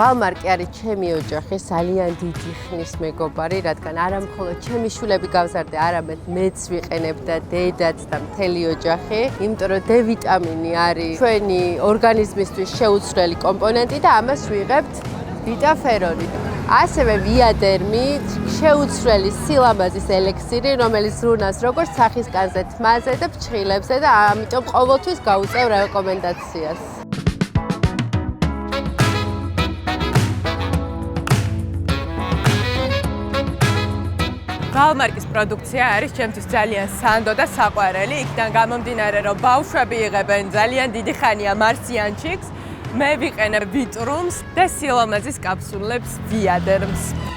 ვალმარკი არის ჩემი ოჯახი, ძალიან დიდი ხნის მეგობარი, რადგან არა მხოლოდ ჩემი შვილები გავზარდე, არამედ მეც ვიყენებ და დედაც და მთელი ოჯახი, იმიტომ რომ D ვიტამინი არის ჩვენი ორგანიზმისთვის შეუცვლელი კომპონენტი და ამას ვიღებთ ვიტაფერონი. ასევე ვიადერმი შეუცვლელი სილამაზის ელექსირი, რომელიც ზრუნავს როგორც სახისკანზე, თმაზე და ფრჩხილებზე და ამიტომ ყოველთვის გავუწევ რეკომენდაციას. ვალმარკის პროდუქცია არის ჩემთვის ძალიან სანდო და საყვარელი, იქიდან გამომდინარე, რომ ბავშვები იღებენ ძალიან დიდი ხანია მარსიანჩიკს, მე ვიყენებ ვიტრუმს და სილამაზის კაფსულებს ვიადერმს.